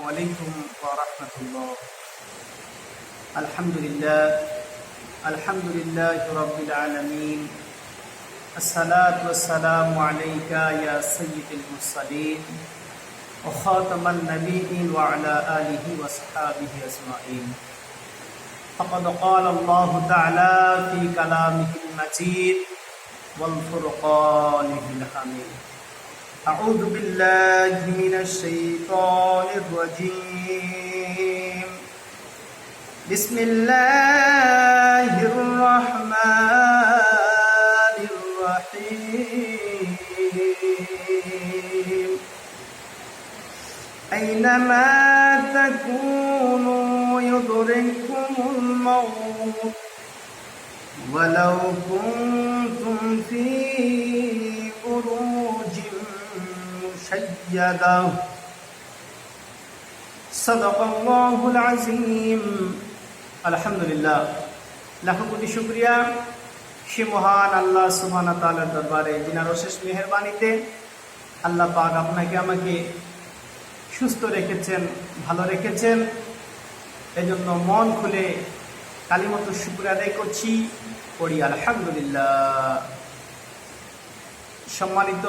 عليكم ورحمة الله. الحمد لله رب العالمين. الصلاة والسلام عليك يا سيد المرسلين وخاتم النبيين وعلى آله وصحبه أجمعين. فقد قال الله تعالى في كلامه المجيد والفرقانه الحميد. أعوذ بالله من الشيطان الرجيم. بسم الله الرحمن الرحيم. أينما تكونوا يدرككم الموت ولو كنتم في بروج مشيدة. صدق الله العظيم. আলহামদুলিল্লাহ, লাখো কোটি শুকরিয়া সে মহান আল্লাহ সুবহানাহু ওয়া তাআলার দরবারে, যিনার অশেষ মেহেরবানিতে আল্লাহ পাক আপনাকে আমাকে সুস্থ রেখেছেন, ভালো রেখেছেন। এজন্য মন খুলে কালিমাতু শুকর আদায় করছি, পড়ি আলহামদুলিল্লাহ। সম্মানিত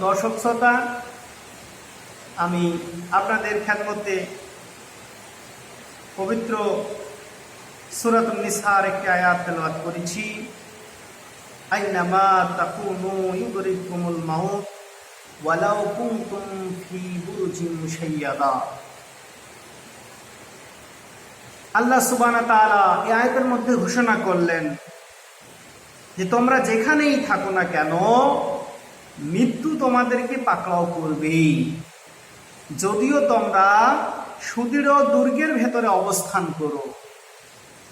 দর্শক শ্রোতা, আমি আপনাদের খেদমতে পবিত্র সূরাতুন নিসার একটি আয়াত তেলাওয়াত করেছি। আইনামা তাকুনু ইউদরিকুমুল মাউত ওয়ালাউ কুনতুম ফি বুরুজিন মুশাইয়াদা। আল্লাহ সুবহানাহু ওয়া তাআলা এই আয়াতের মধ্যে ঘোষণা করলেন যে তোমরা যেখানেই থাকো না কেন, মৃত্যু তোমাদেরকে পাকড়াও করবেই। যদিও তোমরা সুদৃঢ় দুর্গের ভেতরে অবস্থান করো।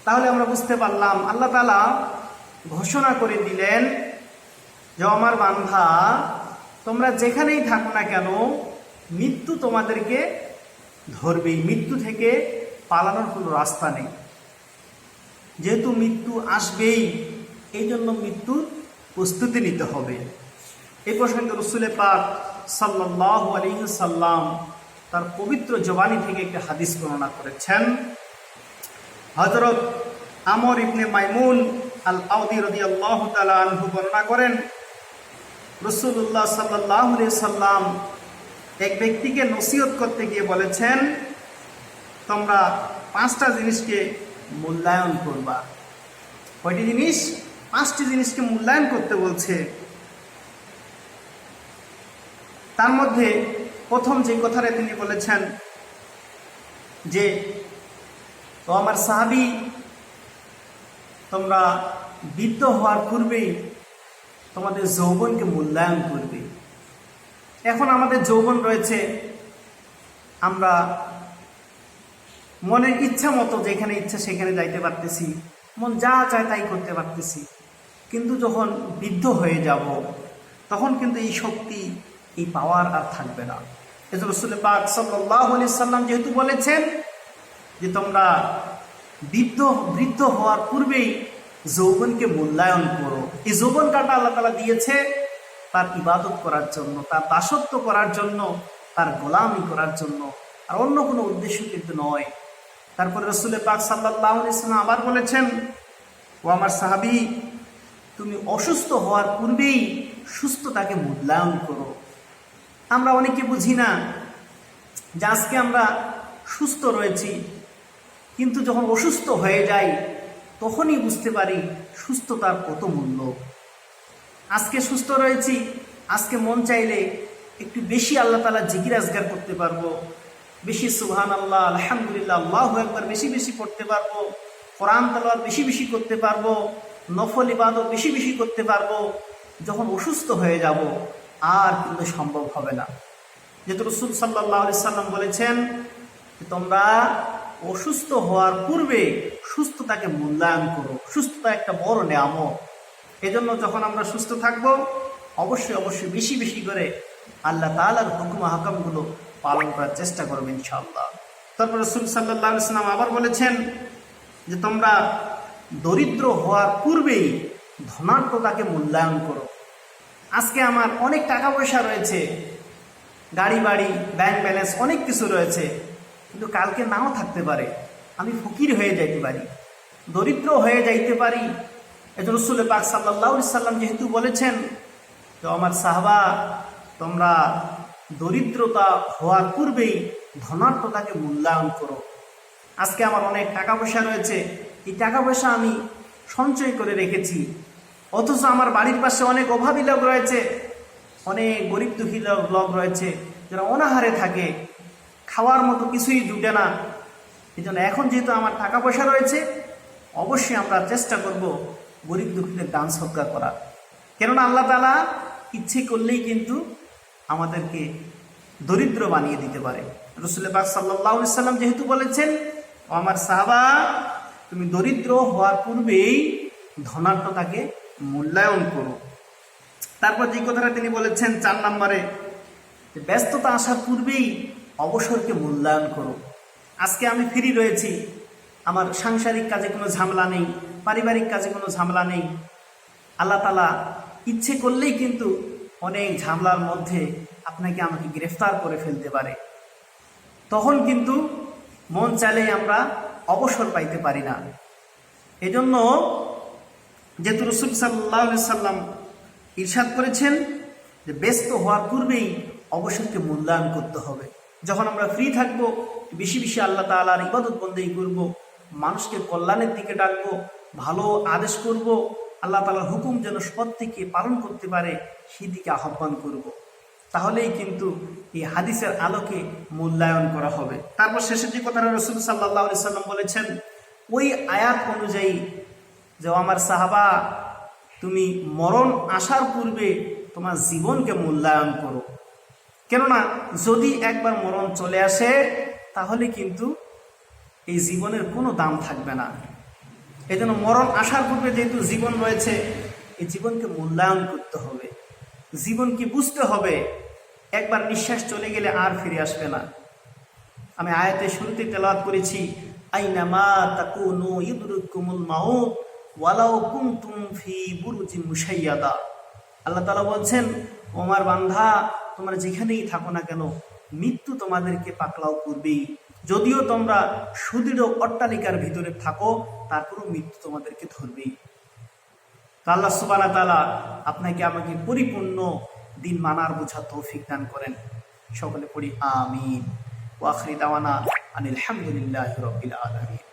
তাহলে আমরা বুঝতে পারলাম আল্লাহ তাআলা ঘোষণা করে দিলেন যে আমার বান্দা, তোমরা যেখানেই থাকো না কেন, মৃত্যু তোমাদেরকে ধরবেই। মৃত্যু থেকে পালানোর কোনো রাস্তা নেই। যেহেতু মৃত্যু আসবেই, এই জন্য মৃত্যুর প্রস্তুতি নিতে হবে। এই প্রসঙ্গে রাসূল পাক সাল্লাল্লাহু আলাইহি সাল্লাম তার পবিত্র জবানি থেকে একটি হাদিস বর্ণনা করেছেন। হযরত আমর ইবনে মাইমুন আল আওদি রাদিয়াল্লাহু তাআলা আনহু বর্ণনা করেন, রাসূলুল্লাহ সাল্লাল্লাহু আলাইহি সাল্লাম এক ব্যক্তিকে নসিহত করতে গিয়ে বলেছেন, তোমরা 5টা জিনিসকে মূল্যায়ন করবা। কয়টি জিনিস? 5টি জিনিসকে মূল্যায়ন করতে বলছে। তার মধ্যে প্রথম যে কথাটা তিনি বলেছেন যে, ও আমার সাহাবী, তোমরা বৃদ্ধ হওয়ার পূর্বেই তোমাদের যৌবনকে মূল্যায়ন করবে। এখন আমাদের যৌবন রয়েছে, আমরা মনের ইচ্ছা মতো যেখানে ইচ্ছা সেখানে যাইতে পারতেছি, মন যা চায় তাই করতে পারতেছি। কিন্তু যখন বৃদ্ধ হয়ে যাব, তখন কিন্তু এই শক্তি, এই পাওয়ার আর থাকবে না। এজন্য রাসূল পাক সাল্লাল্লাহু আলাইহি সাল্লাম যেহেতু বলেছেন যে তোমরা বৃদ্ধ হওয়ার পূর্বেই যৌবনকে মূল্যায়ন করো। এই যৌবন কাটা আল্লাহ তাআলা দিয়েছে তার ইবাদত করার জন্য, তার দাসত্ব করার জন্য, তার গোলামি করার জন্য, আর অন্য কোনো উদ্দেশ্য কিন্তু নয়। তারপরে রাসূল পাক সাল্লাল্লাহু আলাইহি সাল্লাম আবার বলেছেন, ও আমার সাহাবী, তুমি অসুস্থ হওয়ার পূর্বেই সুস্থতাকে মূল্যায়ন করো। আমরা অনেকে বুঝি না যে আজকে আমরা সুস্থ রয়েছি, কিন্তু যখন অসুস্থ হয়ে যাই তখনই বুঝতে পারি সুস্থতার কত মূল্য। আজকে সুস্থ রয়েছি, আজকে মন চাইলে একটু বেশি আল্লাহ তাআলা জিকির আজগার করতে পারবো, বেশি সুবহানাল্লাহ, আলহামদুলিল্লাহ, আল্লাহু আকবার বেশি বেশি পড়তে পারবো, কোরআন তেলাওয়াত বেশি বেশি করতে পারবো, নফল ইবাদত বেশি বেশি করতে পারবো। যখন অসুস্থ হয়ে যাব আর কিন্তু সম্ভব হবে না। যেহেতু রাসূল সাল্লাল্লাহু আলাইহি সাল্লাম বলেছেন যে তোমরা অসুস্থ হওয়ার পূর্বে সুস্থতাকে মূল্যায়ন করো। সুস্থতা একটা বড় নেয়ামত। এজন্য যখন আমরা সুস্থ থাকব, অবশ্যই অবশ্যই বেশি বেশি করে আল্লাহ তাআলার হুকুম আহকামগুলো পালন করার চেষ্টা করবে ইনশাআল্লাহ। তারপর রাসূল সাল্লাল্লাহু আলাইহি সাল্লাম আবার বলেছেন যে তোমরা দরিদ্র হওয়ার পূর্বেই ধনাঢ্যতাকে মূল্যায়ন করো। আজকে আমার অনেক টাকা পয়সা রয়েছে, গাড়ি বাড়ি, ব্যাংক ব্যালেন্স, অনেক কিছু রয়েছে, কিন্তু কালকে নাও থাকতে পারে। আমি ফকির হয়ে যাইতে পারি, দরিদ্র হয়ে যাইতে পারি। এজন্য রাসূল পাক সাল্লাল্লাহু আলাইহি সাল্লাম যেহেতু বলেছেন, তো আমার সাহাবা, তোমরা দরিদ্রতা হওয়ার পূর্বেই ধনাত্মতাকে মূল্যায়ন করো। আজকে আমার অনেক টাকা পয়সা রয়েছে, এই টাকা পয়সা আমি সঞ্চয় করে রেখেছি, অথচ আমার বাড়ির পাশে অনেক অভাবী লোক রয়েছে, অনেক গরিব দুঃখী লোক রয়েছে, যারা অনাহারে থাকে, খাওয়ার মতো কিছুই জুটে না। এই জন্য এখন যেহেতু আমার টাকা পয়সা রয়েছে, অবশ্যই আমরা চেষ্টা করব গরিব দুঃখীদের দান সৎকার করা। কেননা আল্লাহ তাআলা ইচ্ছে করলেই কিন্তু আমাদেরকে দরিদ্র বানিয়ে দিতে পারে। রাসূল পাক সাল্লাল্লাহু আলাইহি সাল্লাম যেহেতু বলেছেন, আমার সাহাবা, তুমি দরিদ্র হওয়ার পূর্বেই ধনাত্মতাকে মূল্যায়ন করো। তারপর যে কথাটা তিনি বলেছেন 4 নম্বরে, ব্যস্ততা আসার পূর্বেই অবসরকে মূল্যায়ন করো। আজকে আমি ফ্রি রয়েছি, আমার সাংসারিক কাজে কোনো ঝামেলা নেই, পারিবারিক কাজে কোনো ঝামেলা নেই। আল্লাহ তাআলা ইচ্ছে করলেই কিন্তু অনেক ঝামেলার মধ্যে আপনাকে আমাকে গ্রেফতার করে ফেলতে পারে। তখন কিন্তু মন চাইলেই আমরা অবসর পাইতে পারি না। এজন্য যেহেতু রাসূল সাল্লাল্লাহু আলাইহি সাল্লাম ইরশাদ করেছেন যে ব্যস্ত হওয়ার পূর্বেই অবসরকে মূল্যায়ন করতে হবে। যখন আমরা ফ্রি থাকবো, বেশি বেশি আল্লাহ তাআলার ইবাদত বন্দেগী করব, মানুষকে কল্যাণের দিকে ডাকবো, ভালো আদেশ করব, আল্লাহ তাআলার হুকুম যেন প্রত্যেকে পালন করতে পারে সেদিকে আহ্বান করব। তাহলেই কিন্তু এই হাদিসের আলোকে মূল্যায়ন করা হবে। তারপর শেষের যে কথাটা রাসূল সাল্লাল্লাহু আলাইহি সাল্লাম বলেছেন, ওই আয়াত অনুযায়ী যে আমার সাহাবা, তুমি মরণ আসার পূর্বে তোমার জীবনকে মূল্যায়ন করো। কেননা যদি একবার মরণ চলে আসে, তাহলে কিন্তু এই জীবনের কোনো দাম থাকবে না। এই জন্য মরণ আসার পূর্বে যেহেতু জীবন রয়েছে, এই জীবনকে মূল্যায়ন করতে হবে, জীবনকে বুঝতে হবে। একবার নিঃশ্বাস চলে গেলে আর ফিরে আসবে না। আমি আয়াতের শুরুতে তেলাওয়াত করেছি, আইনামা তাকুনু ইউদরিকুমুল মাউত ওয়ালাউ কুনতুম ফি বুরুজিন মুশাইয়াদা। আল্লাহ তাআলা বলছেন, ওমার বান্ধা, তোমরা যেখানেই থাকো না কেন, মৃত্যু তোমাদেরকে পাকড়াও করবেই। যদিও তোমরা সুদৃঢ় অট্টালিকার ভিতরে থাকো, তারপরও মৃত্যু তোমাদেরকে ধরবেই। আল্লাহ সুবহানাহু ওয়া তাআলা আপনাকে আমাকে পরিপূর্ণ দিন মানার বোঝা তৌফিক দান করেন। সকলে পড়ি আমিন। ওয়া আখিরি দাওয়ানা আনিল হামদুলিল্লাহি রাব্বিল আলামিন।